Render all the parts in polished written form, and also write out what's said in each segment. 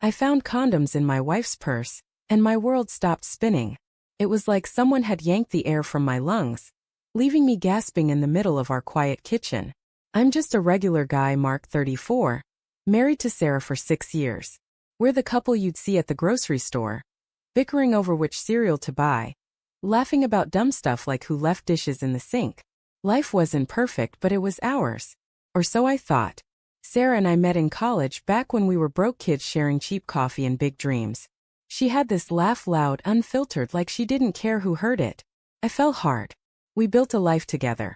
I found condoms in my wife's purse, and my world stopped spinning. It was like someone had yanked the air from my lungs, leaving me gasping in the middle of our quiet kitchen. I'm just a regular guy, Mark, 34, married to Sarah for 6 years. We're the couple you'd see at the grocery store, bickering over which cereal to buy, laughing about dumb stuff like who left dishes in the sink. Life wasn't perfect, but it was ours. Or so I thought. Sarah and I met in college back when we were broke kids sharing cheap coffee and big dreams. She had this laugh loud, unfiltered, like she didn't care who heard it. I fell hard. We built a life together.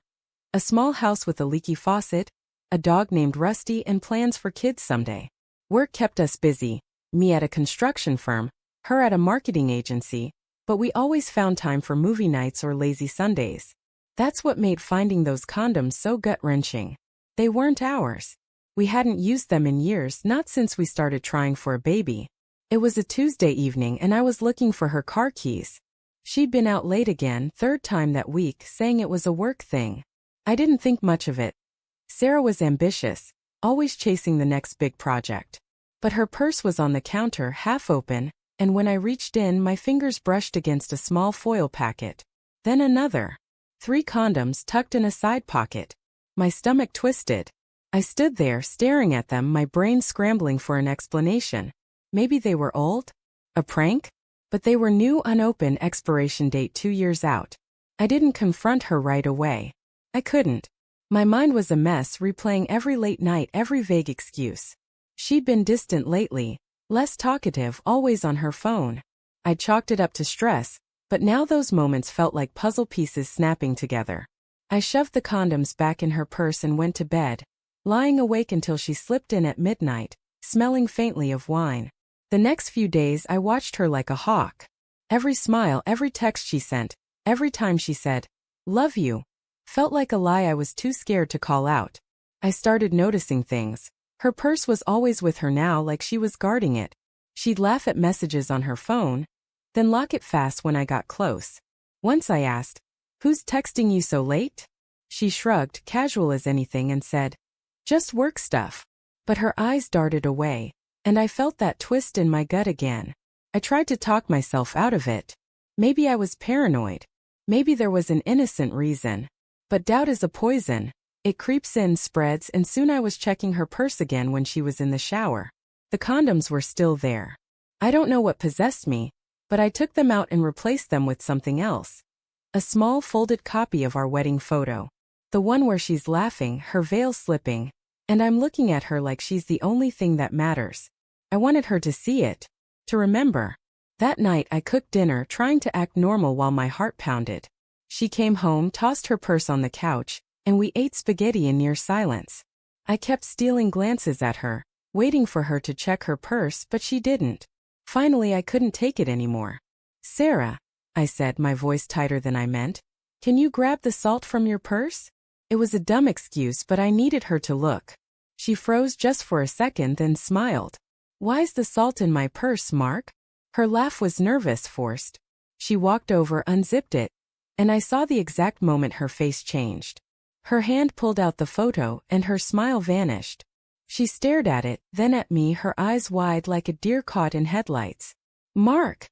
A small house with a leaky faucet, a dog named Rusty, and plans for kids someday. Work kept us busy, me at a construction firm, her at a marketing agency, but we always found time for movie nights or lazy Sundays. That's what made finding those condoms so gut-wrenching. They weren't ours. We hadn't used them in years, not since we started trying for a baby. It was a Tuesday evening and I was looking for her car keys. She'd been out late again, third time that week, saying it was a work thing. I didn't think much of it. Sarah was ambitious, always chasing the next big project. But her purse was on the counter, half open, and when I reached in, my fingers brushed against a small foil packet. Then another. 3 condoms tucked in a side pocket. My stomach twisted. I stood there staring at them, my brain scrambling for an explanation. Maybe they were old? A prank? But they were new, unopened, expiration date 2 years out. I didn't confront her right away. I couldn't. My mind was a mess, replaying every late night, every vague excuse. She'd been distant lately, less talkative, always on her phone. I chalked it up to stress, but now those moments felt like puzzle pieces snapping together. I shoved the condoms back in her purse and went to bed, lying awake until she slipped in at midnight, smelling faintly of wine. The next few days I watched her like a hawk. Every smile, every text she sent, every time she said, "Love you," felt like a lie I was too scared to call out. I started noticing things. Her purse was always with her now, like she was guarding it. She'd laugh at messages on her phone, then lock it fast when I got close. Once I asked, "Who's texting you so late?" She shrugged, casual as anything, and said, "Just work stuff." But her eyes darted away, and I felt that twist in my gut again. I tried to talk myself out of it. Maybe I was paranoid. Maybe there was an innocent reason. But doubt is a poison. It creeps in, spreads, and soon I was checking her purse again when she was in the shower. The condoms were still there. I don't know what possessed me, but I took them out and replaced them with something else. A small folded copy of our wedding photo. The one where she's laughing, her veil slipping, and I'm looking at her like she's the only thing that matters. I wanted her to see it, to remember. That night I cooked dinner, trying to act normal while my heart pounded. She came home, tossed her purse on the couch, and we ate spaghetti in near silence. I kept stealing glances at her, waiting for her to check her purse, but she didn't. Finally I couldn't take it anymore. "Sarah," I said, my voice tighter than I meant, "can you grab the salt from your purse?" It was a dumb excuse, but I needed her to look. She froze just for a second, then smiled. "Why's the salt in my purse, Mark?" Her laugh was nervous, forced. She walked over, unzipped it, and I saw the exact moment her face changed. Her hand pulled out the photo, and her smile vanished. She stared at it, then at me, her eyes wide like a deer caught in headlights. "Mark,"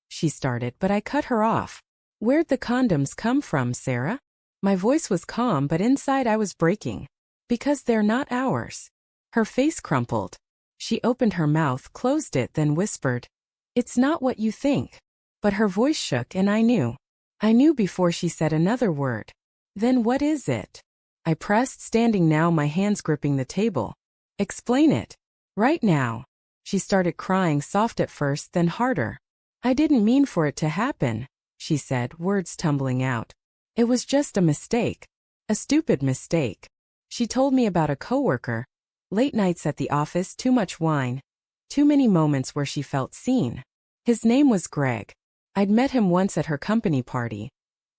she started, but I cut her off. "Where'd the condoms come from, Sarah?" My voice was calm, but inside I was breaking. "Because they're not ours." Her face crumpled. She opened her mouth, closed it, then whispered, "It's not what you think." But her voice shook and I knew. I knew before she said another word. "Then what is it?" I pressed, standing now, my hands gripping the table. "Explain it. Right now." She started crying, soft at first, then harder. "I didn't mean for it to happen," she said, words tumbling out. "It was just a mistake. A stupid mistake." She told me about a coworker. Late nights at the office, too much wine. Too many moments where she felt seen. His name was Greg. I'd met him once at her company party.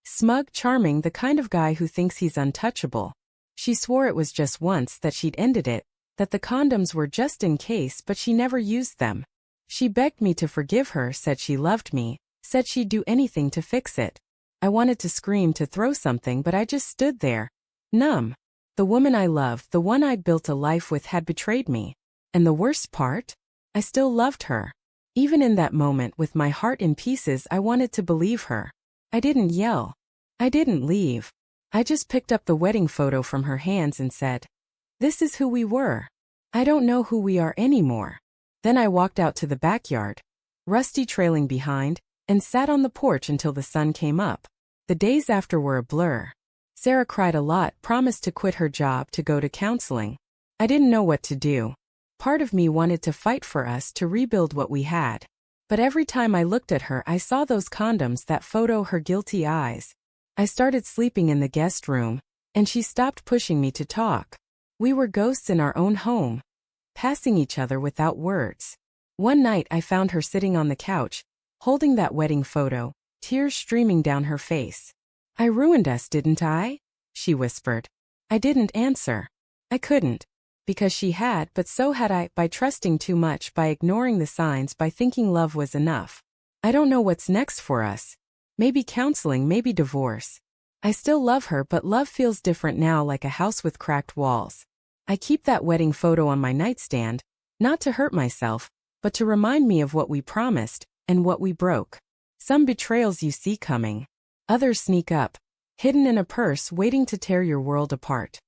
Smug, charming, the kind of guy who thinks he's untouchable. She swore it was just once, that she'd ended it, that the condoms were just in case, but she never used them. She begged me to forgive her, said she loved me, said she'd do anything to fix it. I wanted to scream, to throw something, but I just stood there, numb. The woman I loved, the one I'd built a life with, had betrayed me. And the worst part? I still loved her. Even in that moment with my heart in pieces, I wanted to believe her. I didn't yell. I didn't leave. I just picked up the wedding photo from her hands and said, "This is who we were. I don't know who we are anymore." Then I walked out to the backyard, Rusty trailing behind, and sat on the porch until the sun came up. The days after were a blur. Sarah cried a lot, promised to quit her job to go to counseling. I didn't know what to do. Part of me wanted to fight for us to rebuild what we had. But every time I looked at her, I saw those condoms, that photo, her guilty eyes. I started sleeping in the guest room, and she stopped pushing me to talk. We were ghosts in our own home, passing each other without words. One night I found her sitting on the couch, holding that wedding photo, tears streaming down her face. "I ruined us, didn't I?" she whispered. I didn't answer. I couldn't. Because she had, but so had I, by trusting too much, by ignoring the signs, by thinking love was enough. I don't know what's next for us. Maybe counseling, maybe divorce. I still love her, but love feels different now, like a house with cracked walls. I keep that wedding photo on my nightstand, not to hurt myself, but to remind me of what we promised, and what we broke. Some betrayals you see coming. Others sneak up, hidden in a purse, waiting to tear your world apart.